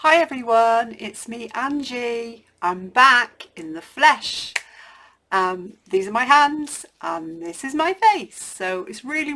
Hi everyone, it's me Angie. I'm back in the flesh. These are my hands and this is my face. So it's really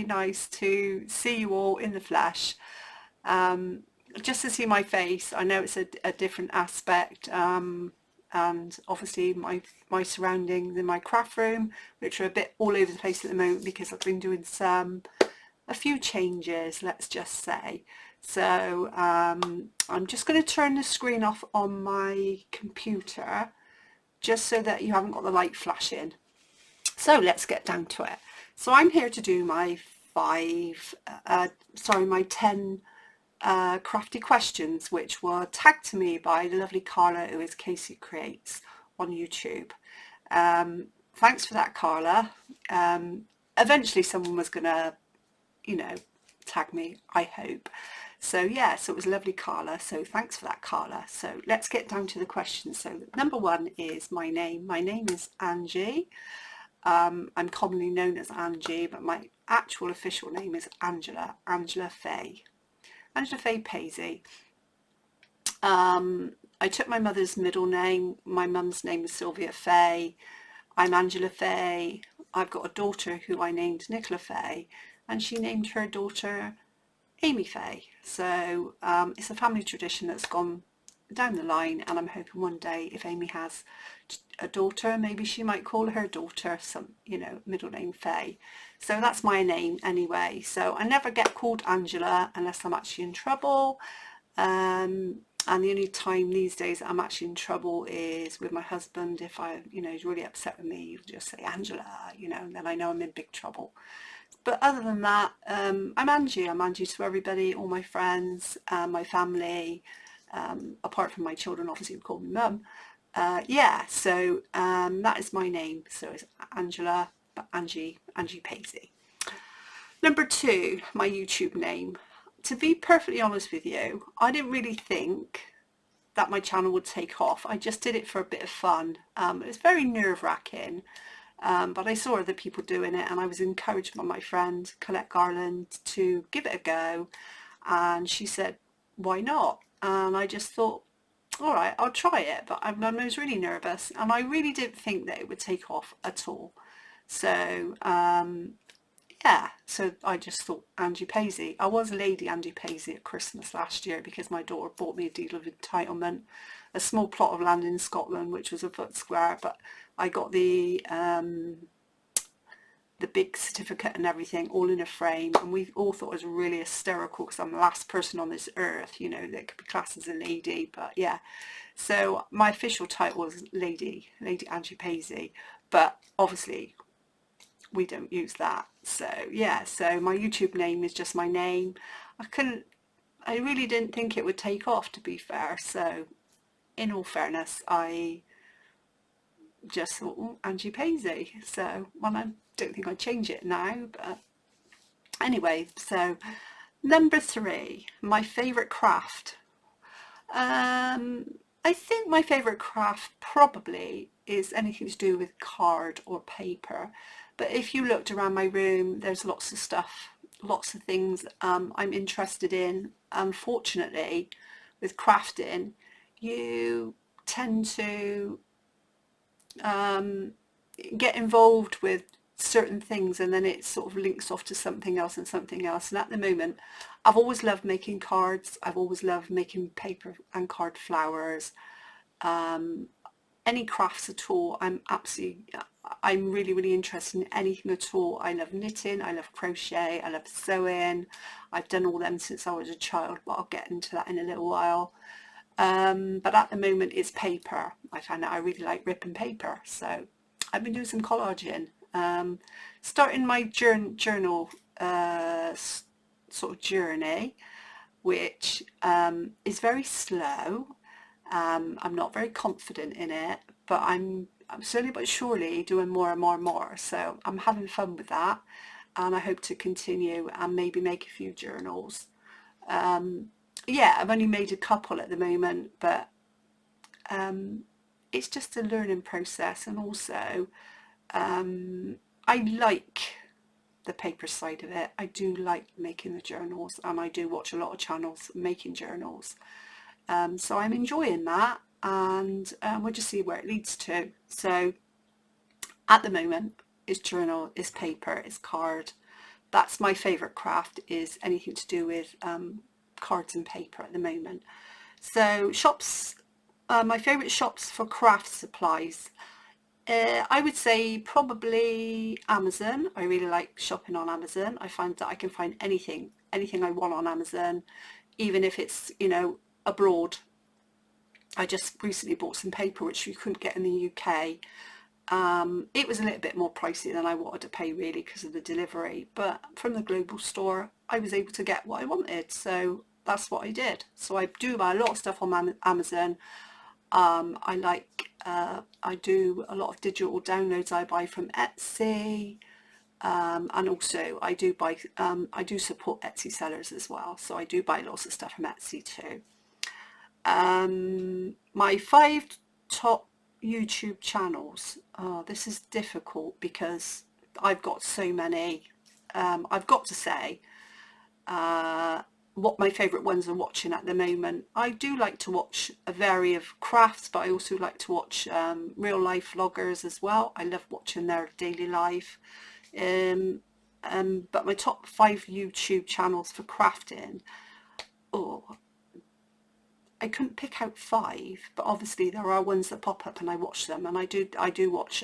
nice to see you all in the flesh. Um, just to see my face. I know it's a different aspect, and obviously my surroundings in my craft room, which are a bit all over the place at the moment because I've been doing a few changes, let's just say. So I'm just going to turn the screen off on my computer just so that you haven't got the light flashing. So let's get down to it. So I'm here to do my my 10 crafty questions, which were tagged to me by the lovely Carla, who is Casey Creates on YouTube. Thanks for that, Carla. Eventually someone was going to tag me, I hope. So yeah, so it was lovely, Carla. So thanks for that, Carla. So let's get down to the questions. So number one is my name. My name is Angie. I'm commonly known as Angie, but my actual official name is Angela Faye. Angela Faye Paisley. I took my mother's middle name. My mum's name is Sylvia Faye. I'm Angela Faye. I've got a daughter who I named Nicola Faye, and she named her daughter Amy Faye. So it's a family tradition that's gone down the line, and I'm hoping one day if Amy has a daughter, maybe she might call her daughter some, middle name Faye. So that's my name anyway. So I never get called Angela unless I'm actually in trouble. And the only time these days I'm actually in trouble is with my husband. If he's really upset with me, he'll just say Angela, and then I know I'm in big trouble. But other than that, I'm Angie. I'm Angie to everybody, all my friends, my family, apart from my children, obviously, who call me mum. So that is my name. So it's Angela, but Angie Paisley. Number two, my YouTube name. To be perfectly honest with you, I didn't really think that my channel would take off. I just did it for a bit of fun. It was very nerve-wracking. But I saw other people doing it, and I was encouraged by my friend Colette Garland to give it a go, and she said, why not? And I just thought, all right, I'll try it. But I was really nervous, and I really didn't think that it would take off at all. So so I just thought Angie Paisley. I was Lady Angie Paisley at Christmas last year because my daughter bought me a deed of entitlement, a small plot of land in Scotland, which was a foot square, but I got the big certificate and everything all in a frame, and we all thought it was really hysterical because I'm the last person on this earth, that could be classed as a lady. But yeah, so my official title was Lady Angie Paisley, but obviously we don't use that. So yeah, so my YouTube name is just my name. I really didn't think it would take off, to be fair. So in all fairness, I just thought, Angie Paisley. So I don't think I'd change it now, but anyway. So number three, my favourite craft. I think my favourite craft probably is anything to do with card or paper. But if you looked around my room, there's lots of stuff, lots of things I'm interested in. Unfortunately, with crafting, you tend to get involved with certain things, and then it sort of links off to something else and something else. And at the moment, I've always loved making cards. I've always loved making paper and card flowers. Any crafts at all, I'm really interested in anything at all. I love knitting, I love crochet, I love sewing. I've done all them since I was a child, but I'll get into that in a little while. But at the moment it's paper. I found out I really like ripping paper, so I've been doing some collaging, starting my journal sort of journey, which is very slow. I'm not very confident in it, but I'm slowly but surely doing more and more and more. So I'm having fun with that, and I hope to continue and maybe make a few journals. Yeah, I've only made a couple at the moment, but it's just a learning process, and also I like the paper side of it. I do like making the journals, and I do watch a lot of channels making journals. So I'm enjoying that, and we'll just see where it leads to. So at the moment, it's journal, it's paper, it's card. That's my favourite craft, is anything to do with cards and paper at the moment. So shops, my favourite shops for craft supplies, I would say probably Amazon. I really like shopping on Amazon. I find that I can find anything I want on Amazon, even if it's, you know, abroad. I just recently bought some paper which you couldn't get in the UK. It was a little bit more pricey than I wanted to pay, really, because of the delivery, but from the global store I was able to get what I wanted, so that's what I did. So I do buy a lot of stuff on Amazon. I do a lot of digital downloads I buy from Etsy, and also I do support Etsy sellers as well, so I do buy lots of stuff from Etsy too. My 5 top YouTube channels. Oh, this is difficult because I've got so many. I've got to say what my favourite ones are watching at the moment. I do like to watch a variety of crafts, but I also like to watch real life vloggers as well. I love watching their daily life. But my top 5 YouTube channels for crafting, oh, I couldn't pick out 5, but obviously there are ones that pop up and I watch them, and I do watch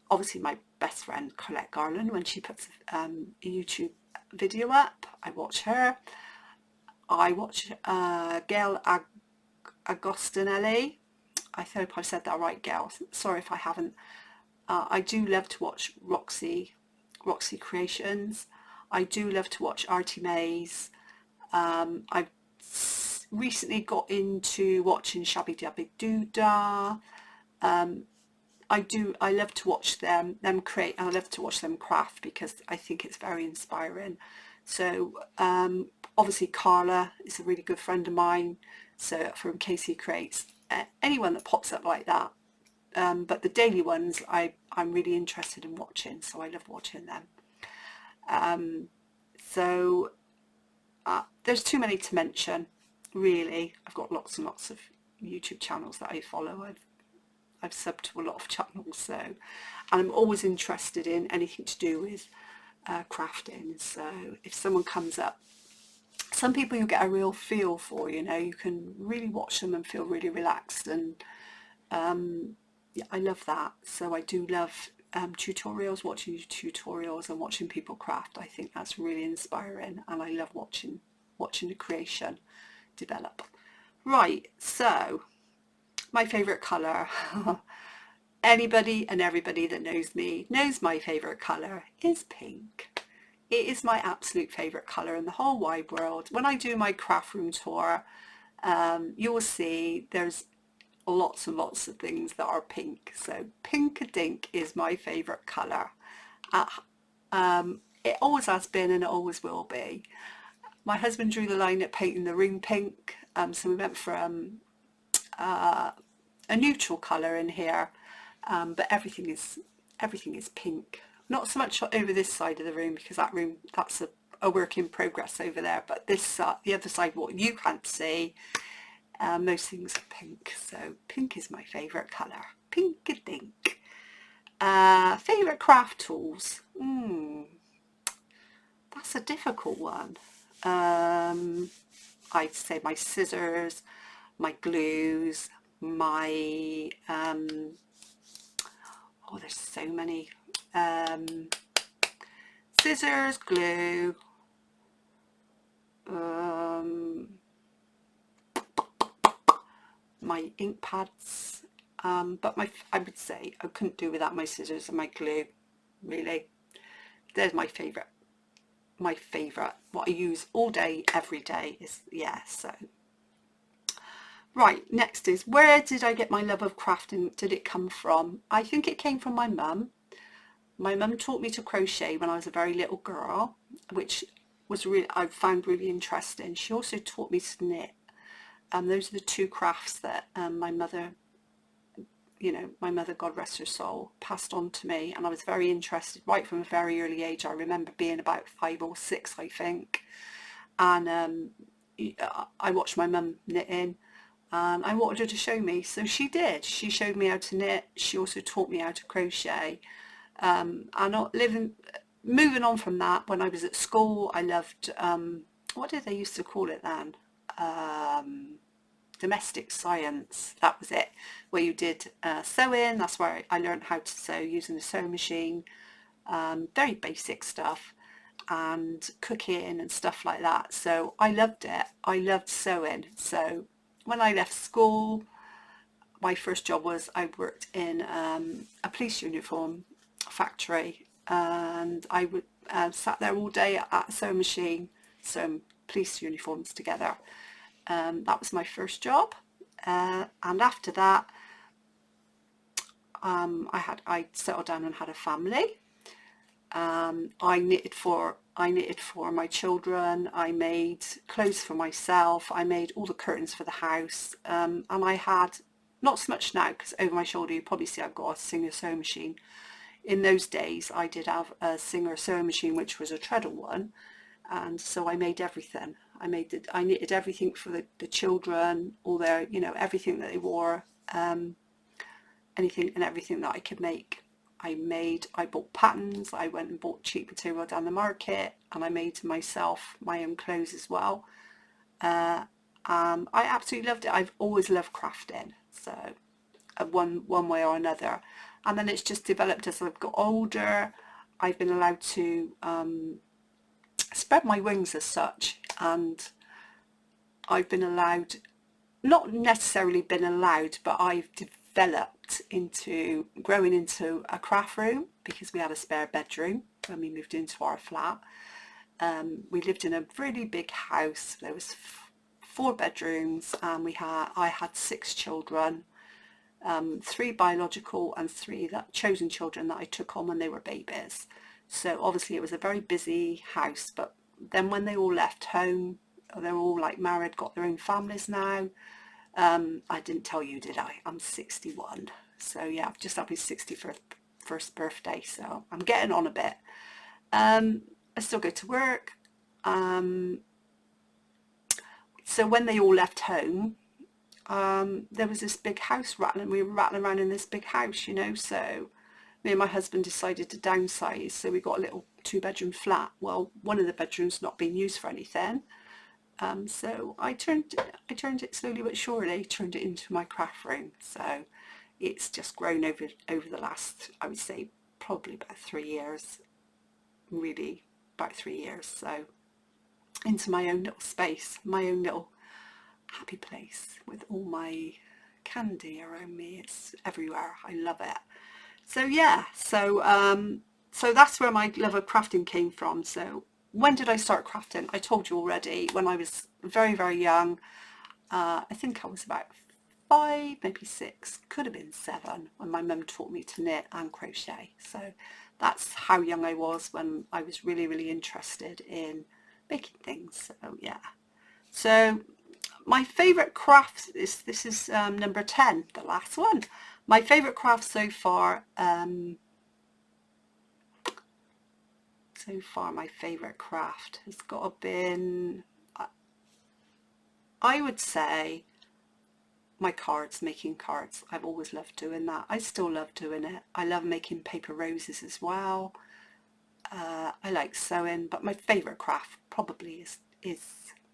obviously my best friend Colette Garland, when she puts a YouTube video up, I watch her. I watch Gail Agostinelli. I hope I've said that right, Gail. Sorry if I haven't. I do love to watch Roxy Creations. I do love to watch Artie Mays. I've recently got into watching Shabby Dabby Doodah. I love to watch them create, and I love to watch them craft because I think it's very inspiring. So obviously Carla is a really good friend of mine, so from Casey Creates, anyone that pops up like that. But the daily ones I'm really interested in watching, so I love watching them. So there's too many to mention, really. I've got lots and lots of YouTube channels that I follow. I've subbed to a lot of channels, so, and I'm always interested in anything to do with crafting. So if someone comes up, some people you get a real feel for, you know, you can really watch them and feel really relaxed, and yeah, I love that. So I do love tutorials, watching tutorials and watching people craft. I think that's really inspiring, and I love watching the creation develop. Right, so my favourite colour. Anybody and everybody that knows me knows my favourite colour is pink. It is my absolute favourite colour in the whole wide world. When I do my craft room tour, you will see there's lots and lots of things that are pink. So pink-a-dink is my favourite colour. It always has been and it always will be. My husband drew the line at painting the room pink, so we went for a neutral colour in here, but everything is pink. Not so much over this side of the room, because that's a work in progress over there, but this the other side, what you can't see, most things are pink. So pink is my favourite colour. Pink-a-dink. Favourite craft tools? That's a difficult one. I'd say my scissors, my glues, my oh, there's so many. Scissors, glue, my ink pads, but I would say I couldn't do without my scissors and my glue, really. They're my favourite. What I use all day, every day is, yeah, so. Right, next is, where did I get my love of crafting? Did it come from? I think it came from my mum. My mum taught me to crochet when I was a very little girl, which was I found really interesting. She also taught me to knit. Those are the 2 crafts that my mother, you know, my mother, God rest her soul, passed on to me, and I was very interested right from a very early age. I remember being about 5 or 6, I think, and I watched my mum knitting, and I wanted her to show me, so she did. She showed me how to knit. She also taught me how to crochet. And moving on from that, when I was at school, I loved, what did they used to call it then? Domestic science, that was it, where you did sewing. That's where I learned how to sew using a sewing machine, very basic stuff, and cooking and stuff like that. So I loved it. I loved sewing. So when I left school, my first job was I worked in a police uniform factory, and I would sat there all day at a sewing machine sewing police uniforms together. That was my first job, and after that I settled down and had a family. I knitted for my children. I made clothes for myself. I made all the curtains for the house, and I had, not so much now because over my shoulder you probably see I've got a Singer sewing machine. In those days I did have a Singer sewing machine, which was a treadle one, and so I made everything. I knitted everything for the children, all their, you know, everything that they wore, anything and everything that I could make. I bought patterns, I went and bought cheap material down the market, and I made myself my own clothes as well. I absolutely loved it. I've always loved crafting, so one way or another. And then it's just developed as I've got older. I've been allowed to spread my wings as such, and I've been allowed, not necessarily been allowed, but I've developed into growing into a craft room, because we had a spare bedroom when we moved into our flat. We lived in a really big house. There was 4 bedrooms, and I had 6 children, 3 biological and 3 chosen children that I took on when they were babies. So obviously it was a very busy house, but then when they all left home, they're all like married, got their own families now. I didn't tell you, did I? I'm 61. So yeah, I've just had my 61st birthday, so I'm getting on a bit. I still go to work. So when they all left home, there was this big house rattling. We were rattling around in this big house, you know, so me and my husband decided to downsize, so we got a little 2-bedroom flat. Well, one of the bedrooms not being used for anything, so I turned it slowly but surely, turned it into my craft room. So it's just grown over the last, I would say, probably about 3 years, really about 3 years. So into my own little space, my own little happy place with all my candy around me. It's everywhere. I love it. So yeah, so that's where my love of crafting came from. So when did I start crafting? I told you already, when I was very, very young. I think I was about 5, maybe 6, could have been 7, when my mum taught me to knit and crochet. So that's how young I was when I was really, really interested in making things. So yeah. So my favourite craft is, this is number 10, the last one. My favourite craft so far, my favourite craft has got to been, I would say, my cards, making cards. I've always loved doing that. I still love doing it. I love making paper roses as well. I like sewing, but my favourite craft probably is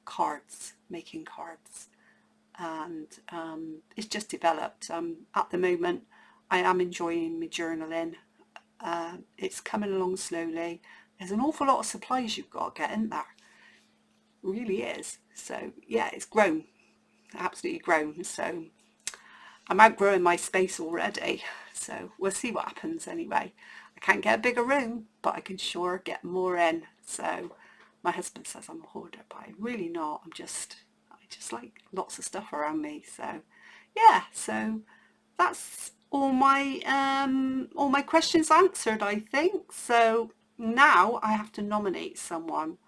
cards, making cards. And it's just developed. At the moment I am enjoying my journaling. It's coming along slowly. There's an awful lot of supplies you've got to get in there. It really is. So yeah, it's grown, absolutely grown. So I'm outgrowing my space already. So we'll see what happens anyway. I can't get a bigger room, but I can sure get more in. So my husband says I'm a hoarder, but I'm really not. I just like lots of stuff around me. So yeah, so that's all my questions answered, I think. So now I have to nominate someone.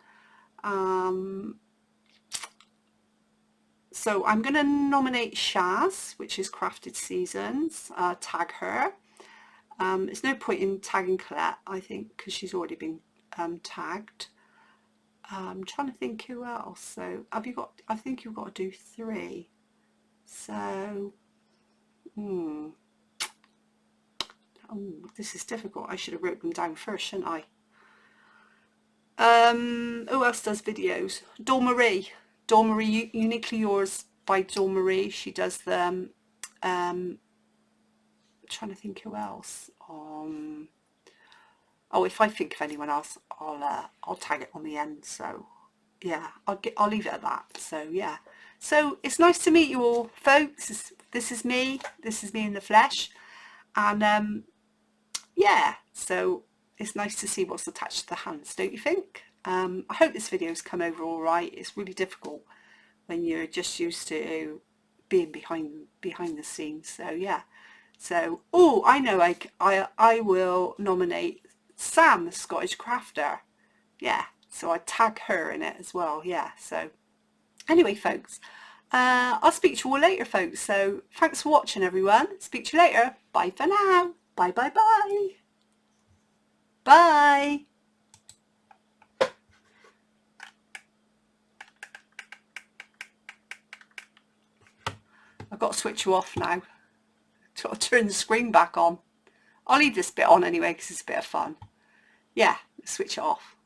So I'm going to nominate Shaz, which is Crafted Seasons, tag her. There's no point in tagging Colette, I think, because she's already been tagged. I'm trying to think who else. So have you got, I think you've got to do 3. So, oh, this is difficult. I should have wrote them down first, shouldn't I? Who else does videos? Dawn Marie, Uniquely Yours by Dawn Marie. She does them. Trying to think who else. Oh, if I think of anyone else, I'll tag it on the end. So yeah, I'll leave it at that. So yeah, so it's nice to meet you all, folks. This is me in the flesh, and yeah, so it's nice to see what's attached to the hands, don't you think? I hope this video's come over all right. It's really difficult when you're just used to being behind the scenes. So yeah, so oh, I know, I will nominate Sam, the Scottish crafter. Yeah, so I tag her in it as well. Yeah, so anyway, folks, I'll speak to you all later, folks. So thanks for watching, everyone. Speak to you later. Bye for now. Bye, bye, bye. Bye. I've got to switch you off now. Got to turn the screen back on. I'll leave this bit on anyway because it's a bit of fun. Yeah, switch it off.